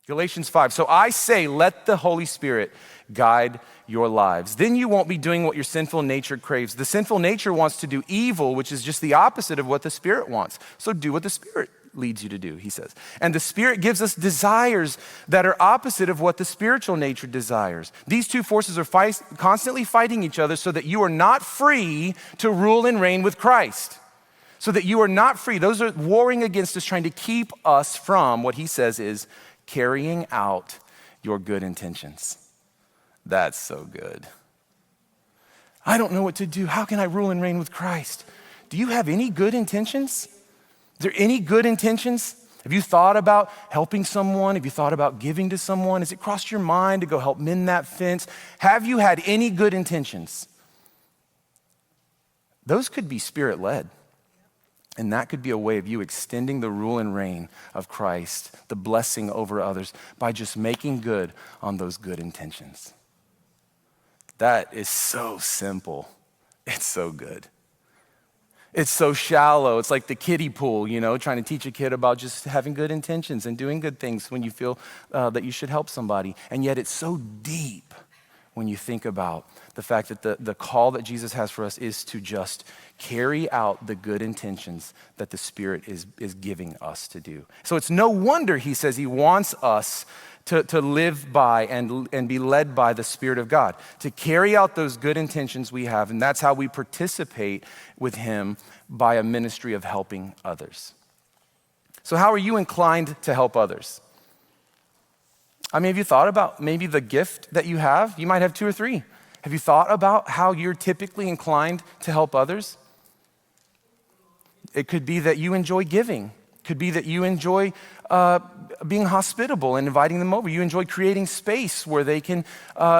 Galatians 5. So I say, let the Holy Spirit guide your lives. Then you won't be doing what your sinful nature craves. The sinful nature wants to do evil, which is just the opposite of what the Spirit wants. So do what the Spirit leads you to do, he says. And the Spirit gives us desires that are opposite of what the spiritual nature desires. These two forces are constantly fighting each other so that you are not free to rule and reign with Christ. So that you are not free. Those are warring against us, trying to keep us from what he says is carrying out your good intentions. That's so good. I don't know what to do. How can I rule and reign with Christ? Do you have any good intentions? Is there any good intentions? Have you thought about helping someone? Have you thought about giving to someone? Has it crossed your mind to go help mend that fence? Have you had any good intentions? Those could be Spirit-led. And that could be a way of you extending the rule and reign of Christ, the blessing over others, by just making good on those good intentions. That is so simple. It's so good. It's so shallow. It's like the kiddie pool, trying to teach a kid about just having good intentions and doing good things when you feel that you should help somebody. And yet it's so deep when you think about the fact that the call that Jesus has for us is to just carry out the good intentions that the Spirit is giving us to do. So it's no wonder he says he wants us to live by and be led by the Spirit of God, to carry out those good intentions we have. And that's how we participate with him, by a ministry of helping others. So how are you inclined to help others? I mean, have you thought about maybe the gift that you have? You might have 2 or 3. Have you thought about how you're typically inclined to help others? It could be that you enjoy giving. It could be that you enjoy being hospitable and inviting them over. You enjoy creating space where they can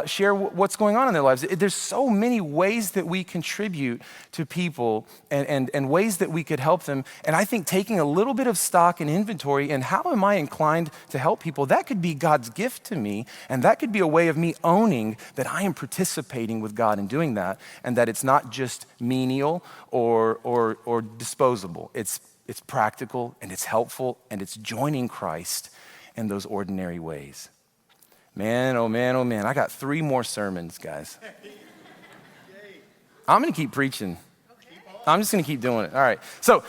share what's going on in their lives. There's so many ways that we contribute to people and ways that we could help them. And I think taking a little bit of stock and inventory and how am I inclined to help people, that could be God's gift to me. And that could be a way of me owning that I am participating with God in doing that, and that it's not just menial or disposable. It's practical, and it's helpful, and it's joining Christ in those ordinary ways. Man, oh man, oh man. I got 3 more sermons, guys. I'm going to keep preaching. I'm just going to keep doing it. All right. So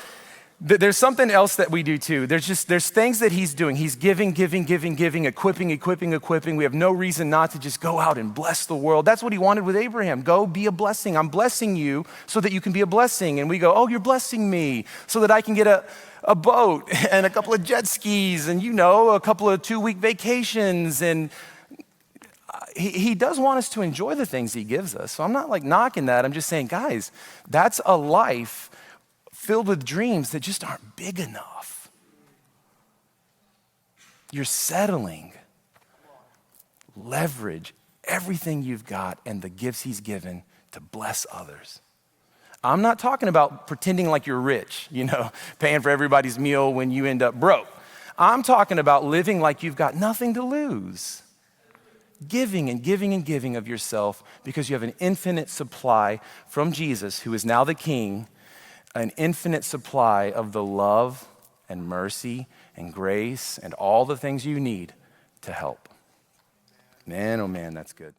there's something else that we do too. There's things that he's doing. He's giving, equipping. We have no reason not to just go out and bless the world. That's what he wanted with Abraham. Go be a blessing. I'm blessing you so that you can be a blessing. And we go, oh, you're blessing me so that I can get a boat and a couple of jet skis and, a couple of 2-week vacations. And he does want us to enjoy the things he gives us. So I'm not like knocking that. I'm just saying, guys, that's a life filled with dreams that just aren't big enough. You're settling. Leverage everything you've got and the gifts he's given to bless others. I'm not talking about pretending like you're rich, paying for everybody's meal when you end up broke. I'm talking about living like you've got nothing to lose. Giving and giving and giving of yourself because you have an infinite supply from Jesus, who is now the King, an infinite supply of the love and mercy and grace and all the things you need to help. Man, oh man, that's good.